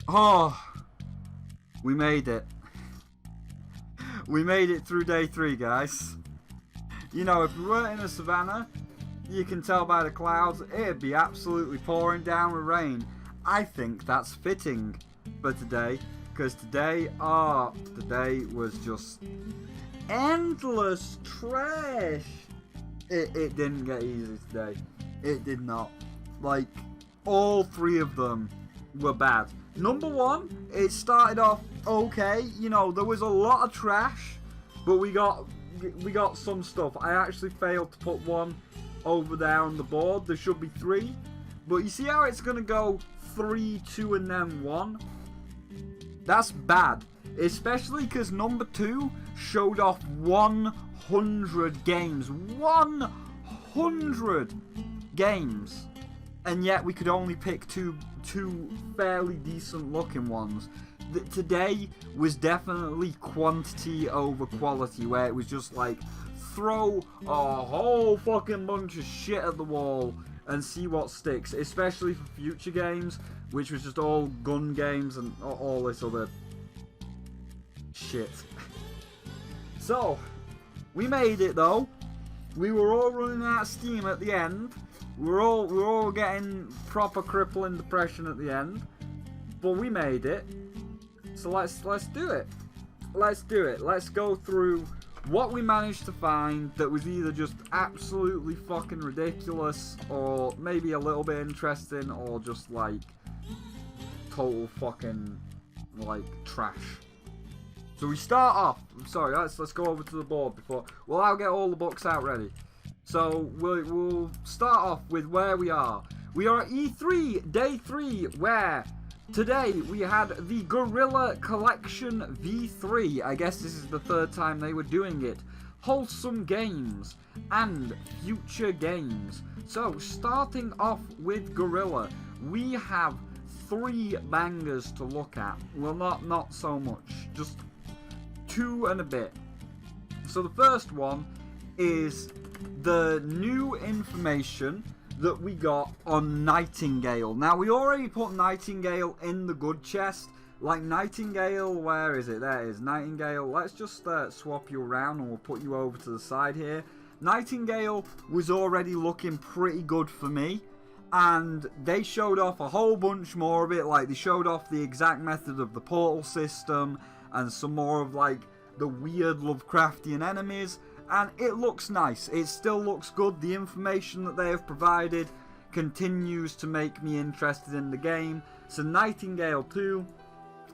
Oh, we made it. We made it through day 3, guys. You know, if we weren't in a savannah, you can tell by the clouds, it'd be absolutely pouring down with rain. I think that's fitting for today, because today was just endless trash. It didn't get easy today. It did not. Like, all 3 of them were bad. Number 1, it started off okay. You know, there was a lot of trash, but we got some stuff. I actually failed to put one over there on the board. There should be 3, but you see how it's gonna go 3, 2, and then 1? That's bad, especially because number 2 showed off 100 games. 100 games, and yet we could only pick two fairly decent looking ones. Today was definitely quantity over quality, where it was just like throw a whole fucking bunch of shit at the wall and see what sticks, especially for future games, which was just all gun games and all this other shit. So, we made it though. We were all running out of steam at the end. We were all getting proper crippling depression at the end. But we made it. So let's do it. Let's do it. Let's go through what we managed to find that was either just absolutely fucking ridiculous, or maybe a little bit interesting, or just like total fucking like trash. So we start off. Sorry, let's go over to the board before. Well, I'll get all the books out ready. So we'll start off with where we are. We are at E3 Day 3, where today we had the Gorilla Collection V3. I guess this is the 3rd time they were doing it. Wholesome Games and Future Games. So starting off with Gorilla, we have 3 bangers to look at. Well, not so much, just 2 and a bit. So the first one is the new information that we got on Nightingale. Now, we already put Nightingale in the good chest. Like, Nightingale, where is it? There it is, Nightingale. Let's just swap you around and we'll put you over to the side here. Nightingale was already looking pretty good for me, and they showed off a whole bunch more of it. Like, they showed off the exact method of the portal system and some more of, like, the weird Lovecraftian enemies. And it looks nice. It still looks good. The information that they have provided continues to make me interested in the game. So Nightingale 2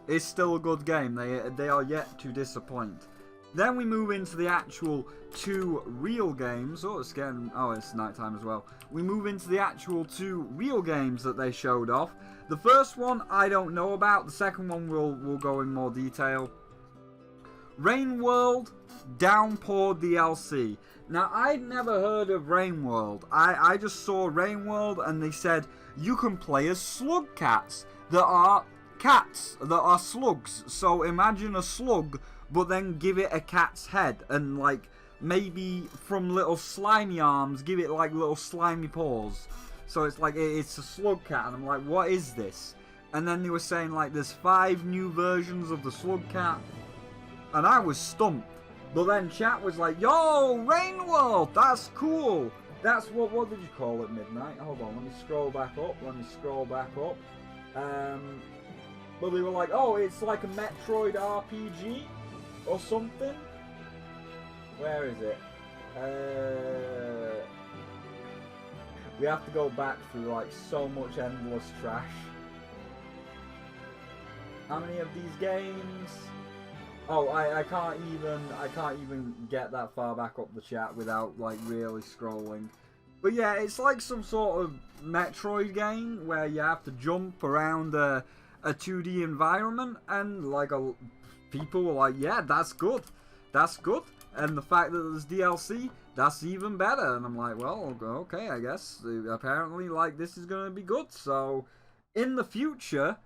is still a good game. They are yet to disappoint. Then we move into the actual 2 real games. Oh, it's getting... Oh, it's nighttime as well. We move into the actual 2 real games that they showed off. The first one I don't know about. The second one we'll go in more detail. Rain World Downpour DLC. Now, I'd never heard of Rain World. I just saw Rain World and they said you can play as slug cats that are slugs. So imagine a slug, but then give it a cat's head, and like maybe from little slimy arms give it like little slimy paws. So it's like it's a slug cat, and I'm like, what is this? And then they were saying like there's 5 new versions of the slug cat, and I was stumped. But then chat was like, yo, Rain World, that's cool. That's what did you call it, Midnight? Hold on, let me scroll back up. But they were like, oh, it's like a Metroid RPG or something. Where is it? We have to go back through like so much endless trash. How many of these games? Oh, I can't even get that far back up the chat without like really scrolling. But yeah, it's like some sort of Metroid game where you have to jump around a 2D environment, and like people were like, yeah, that's good. And the fact that there's DLC, that's even better. And I'm like, well, okay, I guess apparently like this is gonna be good. So in the future,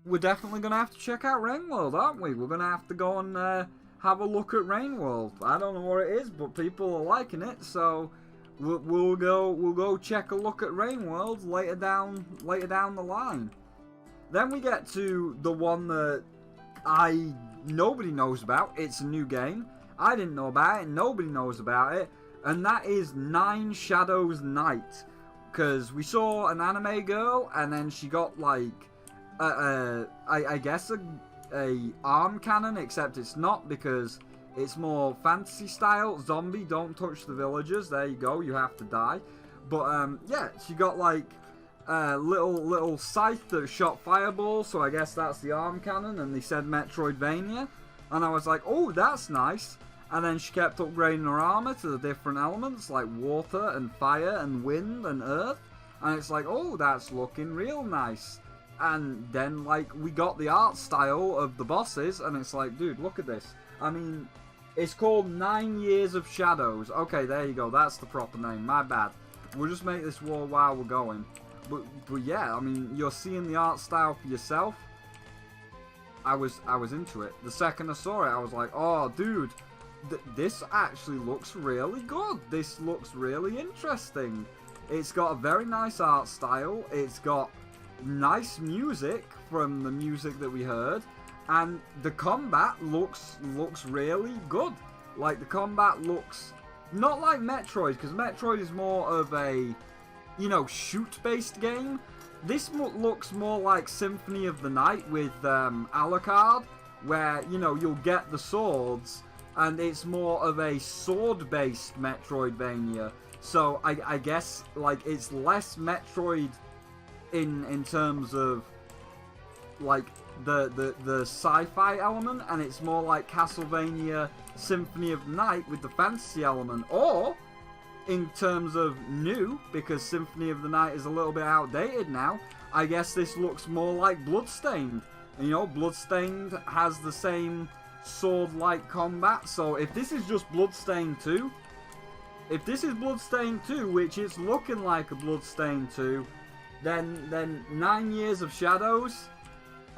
we're definitely going to have to check out Rain World, aren't we? We're going to have to go and have a look at Rain World. I don't know what it is, but people are liking it, so we'll go check a look at Rain World later down the line. Then we get to the one that nobody knows about. It's a new game. I didn't know about it. Nobody knows about it. And that is Nine Shadows Night. Because we saw an anime girl, and then she got like, I guess a arm cannon, except it's not, because it's more fantasy style. Zombie, don't touch the villagers. There you go. You have to die. But yeah, she got like a little scythe that shot fireballs. So I guess that's the arm cannon. And they said Metroidvania, and I was like, oh, that's nice. And then she kept upgrading her armor to the different elements like water and fire and wind and earth. And it's like, oh, that's looking real nice. And then, like, we got the art style of the bosses, and it's like, dude, look at this. I mean, it's called 9 Years of Shadows. Okay, there you go. That's the proper name. My bad. We'll just make this war while we're going. But yeah, I mean, you're seeing the art style for yourself. I was into it. The second I saw it, I was like, oh, dude. This actually looks really good. This looks really interesting. It's got a very nice art style. It's got nice music from the music that we heard, and the combat looks really good. Like, the combat looks not like Metroid, because Metroid is more of a, you know, shoot-based game. This looks more like Symphony of the Night with Alucard, where, you know, you'll get the swords. And it's more of a sword-based Metroidvania. So I guess like it's less Metroid in terms of like the sci-fi element, and it's more like Castlevania Symphony of the Night with the fantasy element. Or in terms of new, because Symphony of the Night is a little bit outdated now, I guess this looks more like Bloodstained. And, you know, Bloodstained has the same sword-like combat. So if this is just Bloodstained 2, which is looking like a Bloodstained 2, then 9 Years of Shadows,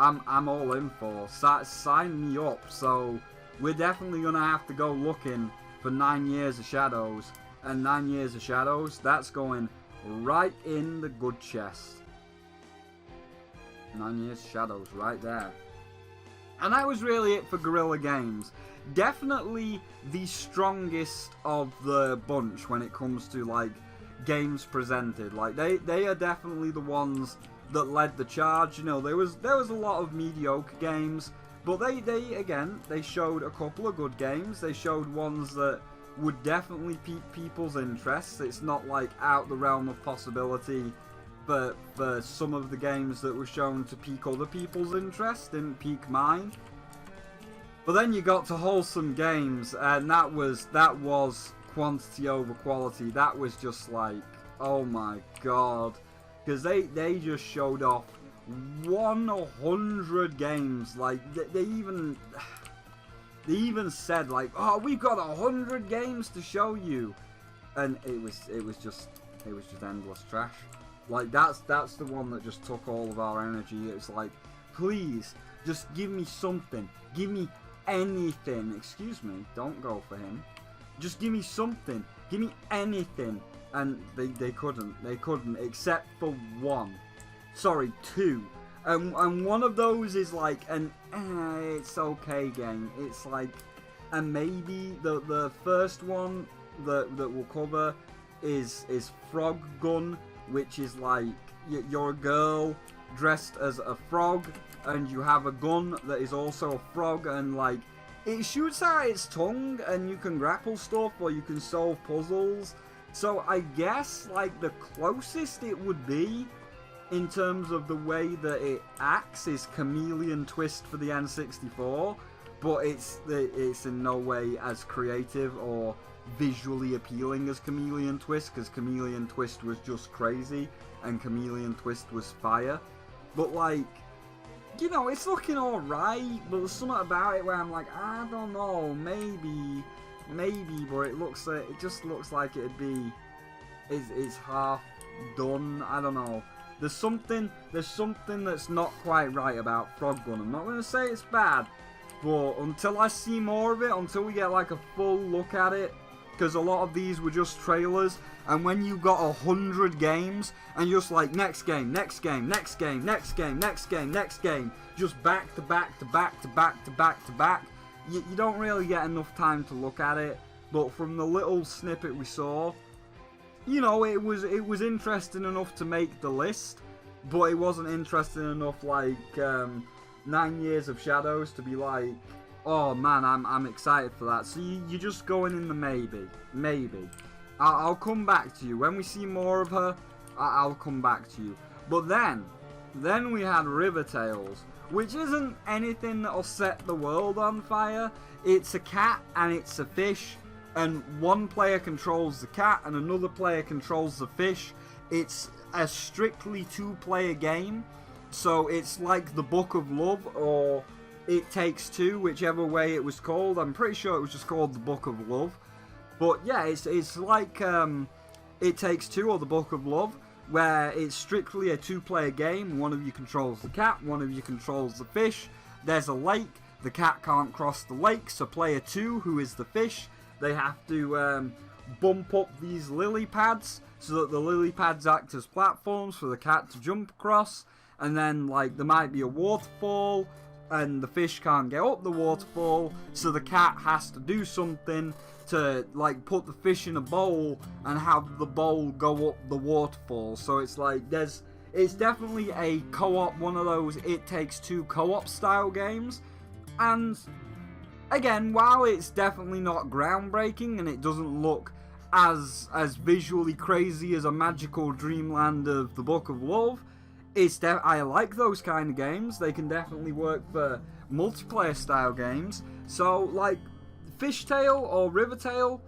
I'm all in for. Sign me up. So we're definitely gonna have to go looking for 9 Years of Shadows, and 9 Years of Shadows, that's going right in the good chest. 9 Years of Shadows right there. And that was really it for Guerrilla Games. Definitely the strongest of the bunch when it comes to like games presented. Like they are definitely the ones that led the charge. You know, there was a lot of mediocre games, but they showed a couple of good games. They showed ones that would definitely pique people's interests. It's not like out the realm of possibility. For some of the games that were shown to pique other people's interest, didn't pique mine. But then you got to wholesome games, and that was quantity over quality. That was just like, oh my god, because they just showed off 100 games. Like they even said like, oh, we've got 100 games to show you, and it was just endless trash. Like, that's the one that just took all of our energy. It's like, please, just give me something. Give me anything. Excuse me, don't go for him. Just give me something. Give me anything. And they couldn't, except for one. Sorry, two. And one of those is like an, it's okay game. It's like, and maybe the first one that we'll cover is Frog Gun, which is like you're a girl dressed as a frog, and you have a gun that is also a frog, and like it shoots out its tongue, and you can grapple stuff or you can solve puzzles. So I guess like the closest it would be in terms of the way that it acts is Chameleon Twist for the N64, but it's in no way as creative or visually appealing as Chameleon Twist, because Chameleon Twist was just crazy and Chameleon Twist was fire. But like, you know, it's looking alright, but there's something about it where I'm like, I don't know, maybe, but it just looks like it'd be, it's half done. I don't know. There's something that's not quite right about Frog Gun. I'm not gonna say it's bad, but until I see more of it, until we get like a full look at it, because a lot of these were just trailers, and when you got 100 games, and you're just like, next game, next game, next game, next game, next game, next game, just back to back to back to back to back to back, you don't really get enough time to look at it. But from the little snippet we saw, you know, it was interesting enough to make the list, but it wasn't interesting enough like 9 Years of Shadows to be like, oh man, I'm excited for that. So you're just going in the maybe. I'll come back to you when we see more of her. I'll come back to you. But then we had River Tales, which isn't anything that'll set the world on fire. It's a cat and it's a fish, and one player controls the cat and another player controls the fish. It's a strictly 2-player game, so it's like the Book of Love or It Takes Two, whichever way it was called. I'm pretty sure it was just called the Book of Love. But yeah, it's like It Takes Two or the Book of Love, where it's strictly a 2-player game. One of you controls the cat, one of you controls the fish. There's a lake, the cat can't cross the lake, so player 2, who is the fish, they have to bump up these lily pads so that the lily pads act as platforms for the cat to jump across. And then like there might be a waterfall and the fish can't get up the waterfall, so the cat has to do something to like put the fish in a bowl and have the bowl go up the waterfall. So it's like it's definitely a co-op, one of those It Takes Two co-op style games. And again, while it's definitely not groundbreaking and it doesn't look as visually crazy as a magical dreamland of the Book of Love, I like those kind of games. They can definitely work for multiplayer style games. So like Fishtail or Rivertail,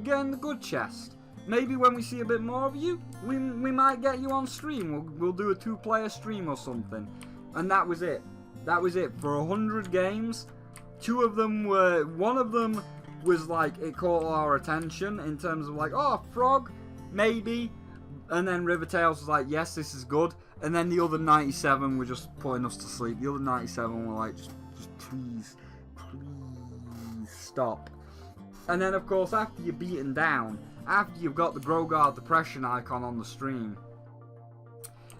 get in the good chest. Maybe when we see a bit more of you, we might get you on stream. We'll do a 2-player stream or something. And that was it. That was it for 100 games. One of them was like, it caught our attention in terms of like, oh, frog, maybe. And then Rivertails was like, yes, this is good. And then the other 97 were just putting us to sleep. The other 97 were like, just please stop. And then of course, after you're beaten down, after you've got the Grogard Depression icon on the stream,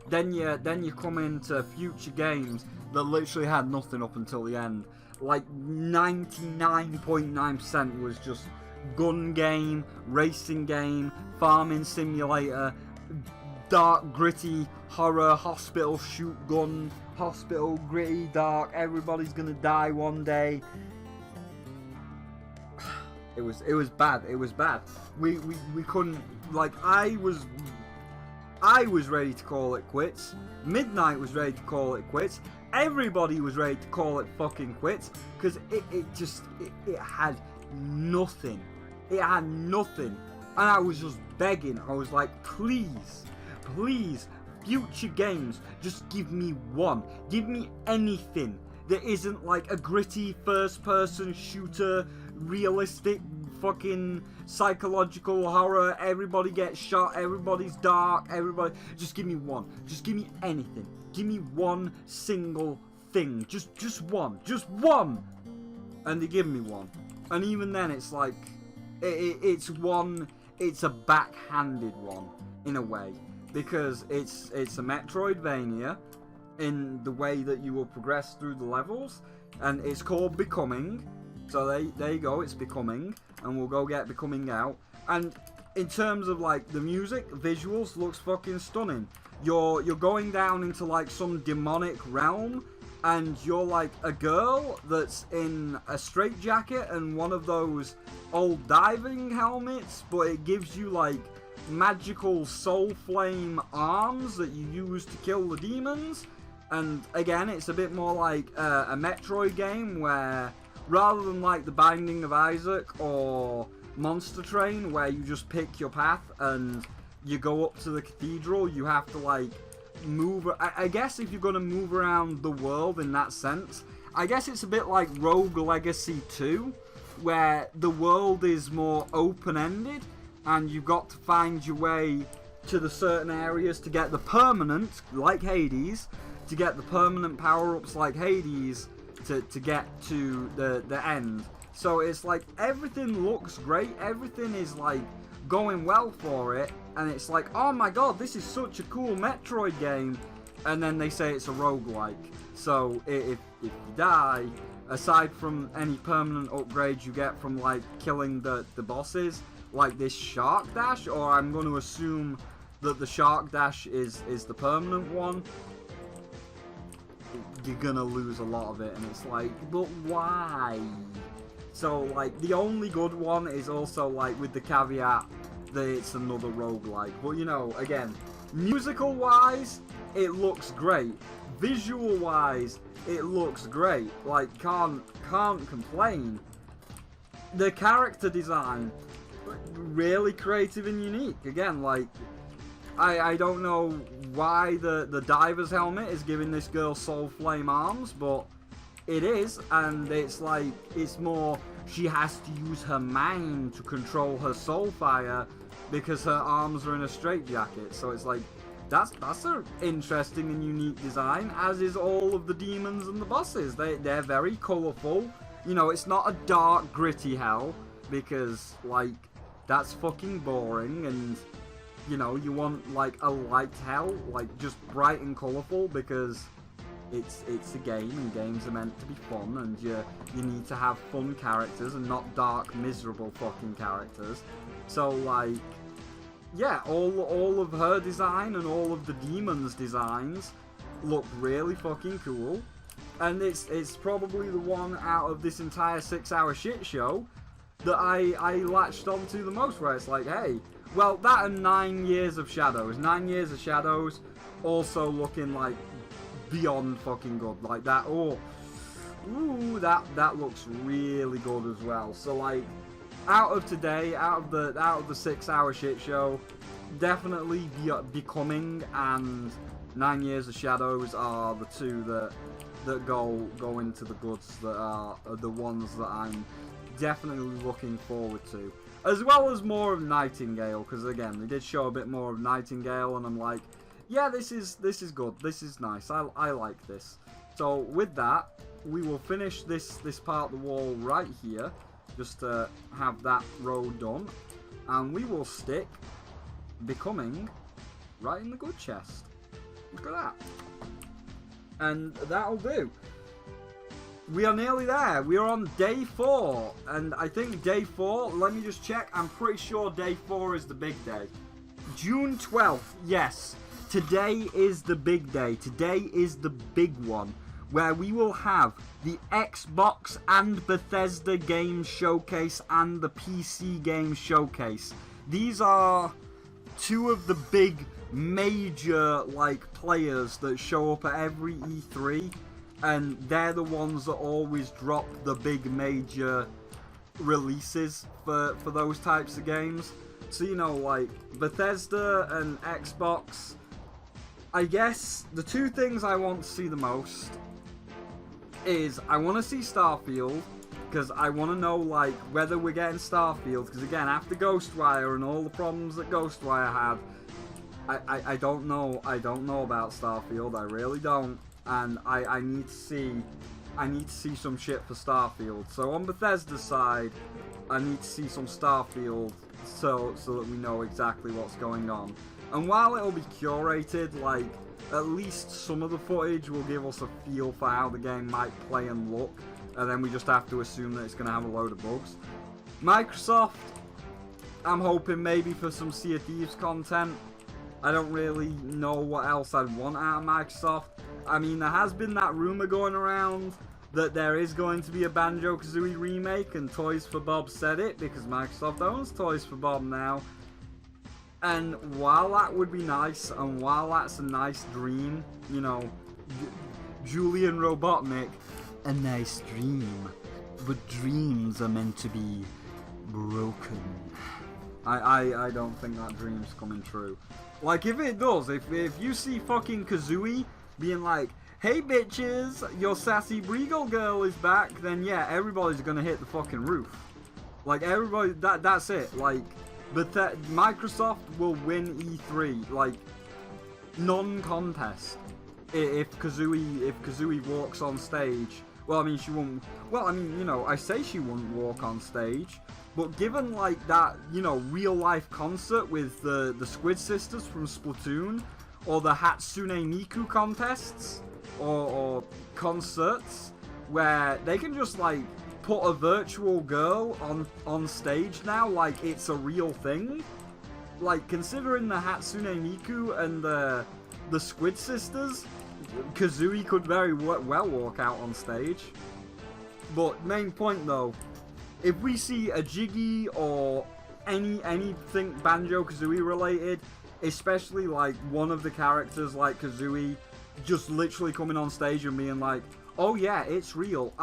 then you come into future games that literally had nothing up until the end. Like 99.9% was just gun game, racing game, farming simulator, dark, gritty, horror, hospital shoot gun, hospital, gritty, dark, everybody's gonna die one day. It was bad. It was bad. We couldn't, like, I was ready to call it quits. Midnight was ready to call it quits. Everybody was ready to call it fucking quits, because it had nothing. It had nothing. And I was just begging. I was like, please, future games, just give me one. Give me anything that isn't like a gritty first-person shooter, realistic fucking psychological horror. Everybody gets shot, everybody's dark, everybody. Just give me one. Just give me anything. Give me one single thing. Just one. Just one. And they give me one. And even then, it's like, it's one. It's a backhanded one in a way, because it's a Metroidvania in the way that you will progress through the levels, and it's called Becoming. So there you go, it's Becoming, and we'll go get Becoming out. And in terms of like the music, visuals, looks fucking stunning. You're going down into like some demonic realm, and you're like a girl that's in a straitjacket and one of those old diving helmets, but it gives you like magical soul flame arms that you use to kill the demons. And again, it's a bit more like a Metroid game, where rather than like the Binding of Isaac or Monster Train, where you just pick your path and you go up to the cathedral, you have to like move. I guess if you're going to move around the world in that sense, I guess it's a bit like Rogue Legacy 2, where the world is more open-ended and you've got to find your way to the certain areas to get the permanent, like Hades, to get the permanent power-ups like Hades, to get to the end. So it's like everything looks great, everything is like going well for it, and it's like, oh my god, this is such a cool Metroid game, and then they say it's a roguelike. So if you die, aside from any permanent upgrades you get from like killing the bosses, like this Shark Dash, or I'm going to assume that the Shark Dash is the permanent one, you're gonna lose a lot of it, and it's like, but why? So like the only good one is also like with the caveat that it's another roguelike. But you know, again, musical wise it looks great, visual wise it looks great, like can't complain. The character design really creative and unique. Again, like I don't know why the diver's helmet is giving this girl soul flame arms, but it is, and it's like, it's more, she has to use her mind to control her soul fire because her arms are in a straitjacket. So it's like, that's an interesting and unique design, as is all of the demons and the bosses. They're very colourful. You know, it's not a dark, gritty hell, because, like, that's fucking boring, and, you know, you want, like, a light hell, like, just bright and colourful, because it's a game, and games are meant to be fun, and you need to have fun characters, and not dark, miserable fucking characters. So, like, yeah, all of her design and all of the demons' designs look really fucking cool. And it's probably the one out of this entire 6-hour shit show that I latched onto the most, where it's like, hey, well, that and 9 Years of Shadows. 9 Years of Shadows also looking like beyond fucking good. Like that, ooh, that looks really good as well. So like, out of today, out of the 6-hour shit show, definitely Becoming and 9 Years of Shadows are the two that go into the goods, that are the ones that I'm definitely looking forward to, as well as more of Nightingale, because again, they did show a bit more of Nightingale, and I'm like, yeah, this is good, this is nice, I like this. So with that, we will finish this part of the wall right here, just to have that row done, and we will stick Becoming right in the good chest. Look at that. And that'll do. We are nearly there. We are on day 4, and I think day 4, let me just check, I'm pretty sure day 4 is the big day. June 12th, yes. Today is the big day. Today is the big one, where we will have the Xbox and Bethesda Game Showcase and the PC Game Showcase. These are two of the big major like players that show up at every E3, and they're the ones that always drop the big major releases for those types of games. So, you know, like Bethesda and Xbox, I guess the two things I want to see the most is I want to see Starfield, because I want to know like whether we're getting Starfield, because again, after Ghostwire and all the problems that Ghostwire had, I don't know about Starfield, I really don't, and I need to see some shit for Starfield. So on Bethesda's side, I need to see some Starfield so that we know exactly what's going on. And while it'll be curated, like, at least some of the footage will give us a feel for how the game might play and look, and then we just have to assume that it's going to have a load of bugs. Microsoft, I'm hoping maybe for some Sea of Thieves content. I don't really know what else I'd want out of Microsoft. I mean, there has been that rumor going around that there is going to be a Banjo-Kazooie remake, and Toys for Bob said it, because Microsoft owns Toys for Bob now. And while that would be nice, and while that's a nice dream, you know, Julian Robotnik, a nice dream, but dreams are meant to be broken. I don't think that dream's coming true. Like, if it does, if you see fucking Kazooie being like, hey bitches, your sassy Breagle girl is back, then yeah, everybody's gonna hit the fucking roof. Like, everybody, that's it. Like, but Microsoft will win E3, like, non-contest. If Kazooie walks on stage Well, I mean, she wouldn't. Well, I mean, you know, I say she wouldn't walk on stage, but given like that, you know, real life concert with the Squid Sisters from Splatoon, or the Hatsune Miku contests, or concerts, where they can just like put a virtual girl on stage now, like it's a real thing. Like, considering the Hatsune Miku and the Squid Sisters, Kazooie could very well walk out on stage. But main point though, if we see a Jiggy or anything Banjo-Kazooie related, especially like one of the characters like Kazooie just literally coming on stage and being like, oh yeah, it's real,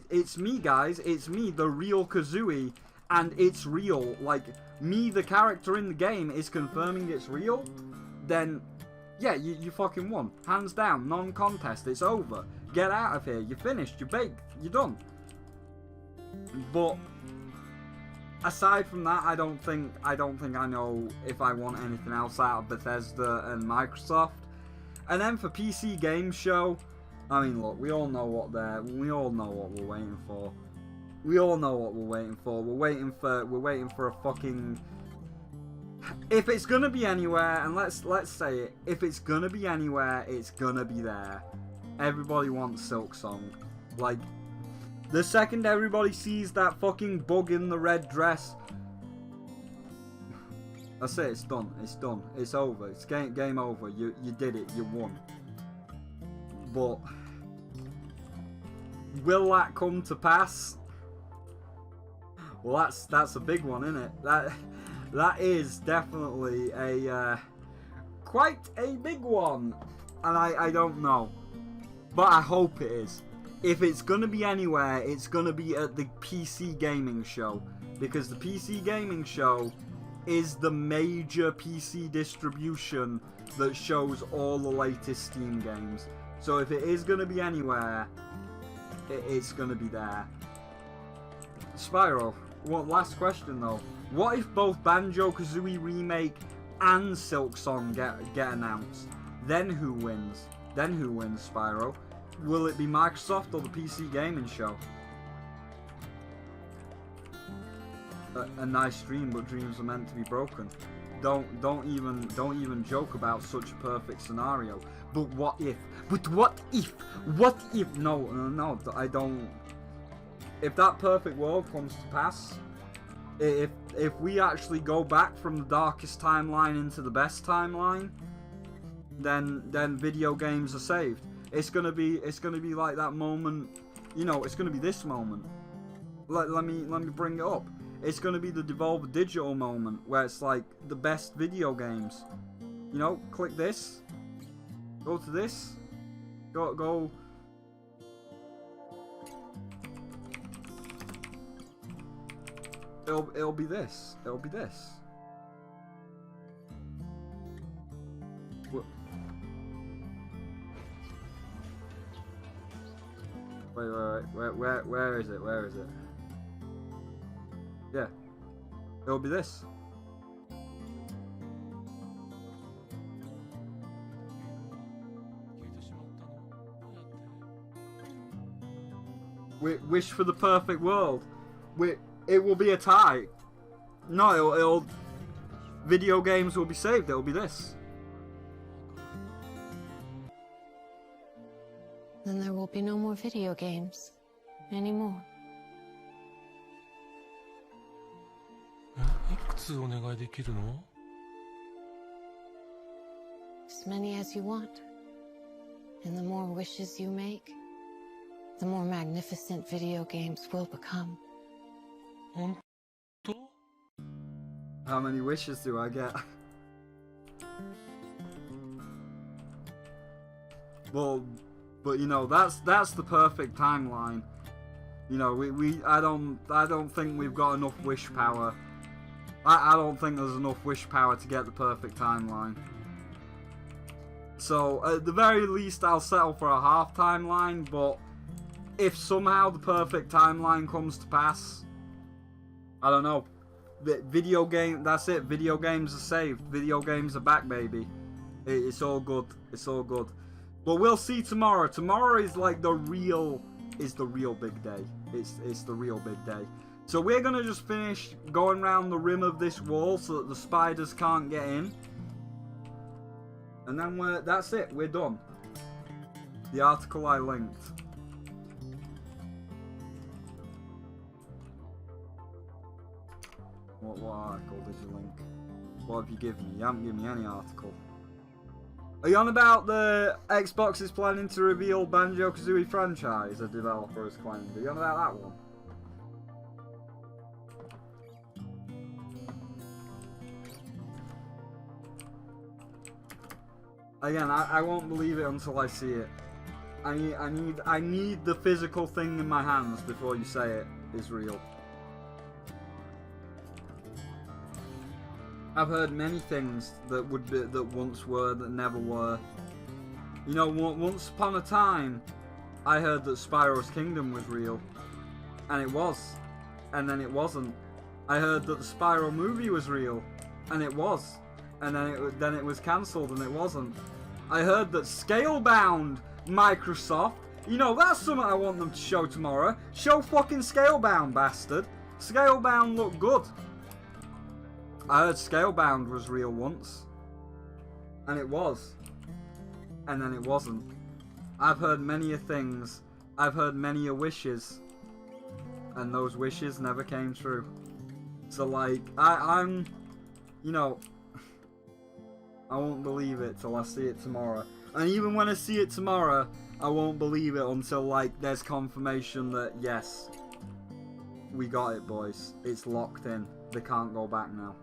it's me guys, it's me, the real Kazooie, and it's real, like, me, the character in the game, is confirming it's real, then yeah, you fucking won. Hands down, non-contest, it's over. Get out of here, you're finished, you're baked, you're done. But aside from that, I don't think I know if I want anything else out of Bethesda and Microsoft. And then for PC Game Show, I mean, look, we all know what we're waiting for. We all know what we're waiting for. We're waiting for a fucking. If it's gonna be anywhere, and let's say it, if it's gonna be anywhere, it's gonna be there. Everybody wants Silksong. Like, the second everybody sees that fucking bug in the red dress, that's it. It's done. It's done. It's over. It's game over. You did it. You won. But will that come to pass? Well, that's a big one, isn't it? That is definitely a quite a big one, and I don't know, but I hope it is. If it's gonna be anywhere, it's gonna be at the PC Gaming Show, because the PC Gaming Show is the major PC distribution that shows all the latest Steam games. So if it is gonna be anywhere, it's gonna be there. Spyro, last question though. What if both Banjo-Kazooie Remake and Silksong get announced? Then who wins? Then who wins, Spyro? Will it be Microsoft or the PC Gaming Show? A nice dream, but dreams are meant to be broken. Don't even joke about such a perfect scenario. But what if? But what if? What if? No, I don't. If that perfect world comes to pass, if we actually go back from the darkest timeline into the best timeline, then video games are saved. It's gonna be like that moment, you know. It's gonna be this moment. Let me bring it up. It's gonna be the Devolver Digital moment, where it's like the best video games. You know, click this, go to this, go. It'll be this. It'll be this. Wait, where is it? Where is it? Yeah. It'll be this. Wish for the perfect world. It will be a tie. No, it'll video games will be saved. It'll be this. Then there will be no more video games anymore. いくつお願いできるの? As many as you want. And the more wishes you make, the more magnificent video games will become. 本当? How many wishes do I get? Well, but you know, that's the perfect timeline. You know, I don't think we've got enough wish power. I don't think there's enough wish power to get the perfect timeline. So at the very least, I'll settle for a half timeline. But if somehow the perfect timeline comes to pass, I don't know. Video game. That's it. Video games are saved. Video games are back, baby. It's all good. It's all good. But we'll see tomorrow. Tomorrow is like the real is the real big day. It's the real big day. So we're gonna just finish going around the rim of this wall so that the spiders can't get in. And then that's it, we're done. The article I linked. What article did you link? What have you given me? You haven't given me any article. Are you on about the Xbox is planning to reveal Banjo-Kazooie franchise, a developer has claimed? Are you on about that one? Again, I won't believe it until I see it. I need the physical thing in my hands before you say it is real. I've heard many things that once were that never were. You know, once upon a time, I heard that Spyro's Kingdom was real, and it was, and then it wasn't. I heard that the Spyro movie was real, and it was, and then it was cancelled, and it wasn't. I heard that Scalebound, Microsoft, you know, that's something I want them to show tomorrow. Show fucking Scalebound, bastard. Scalebound looked good. I heard Scalebound was real once, and it was, and then it wasn't. I've heard many a things. I've heard many a wishes, and those wishes never came true. So like, I'm, you know, I won't believe it till I see it tomorrow. And even when I see it tomorrow, I won't believe it until like there's confirmation that yes, we got it, boys. It's locked in. They can't go back now.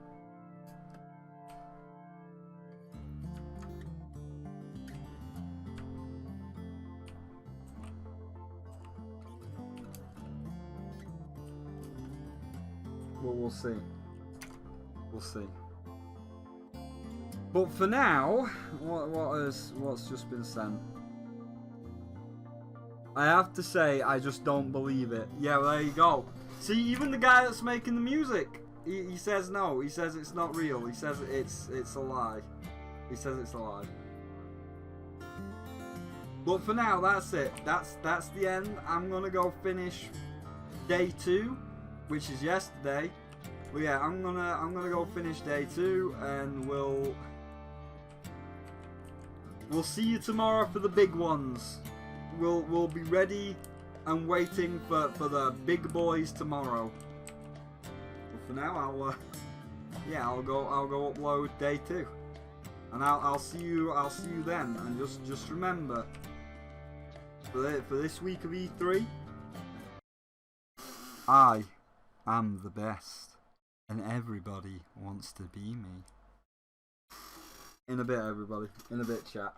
Well, we'll see. We'll see. But for now, what's just been sent? I have to say, I just don't believe it. Yeah, well, there you go. See, even the guy that's making the music, he says no. He says it's not real. He says it's a lie. He says it's a lie. But for now, that's it. That's the end. I'm gonna go finish day 2, which is yesterday. But yeah, I'm gonna go finish day 2, and we'll see you tomorrow for the big ones. We'll be ready and waiting for the big boys tomorrow. But for now, I'll go upload day 2, and I'll see you then. And just remember, for this week of E3, I am the best, and everybody wants to be me. In a bit, everybody. In a bit, chat.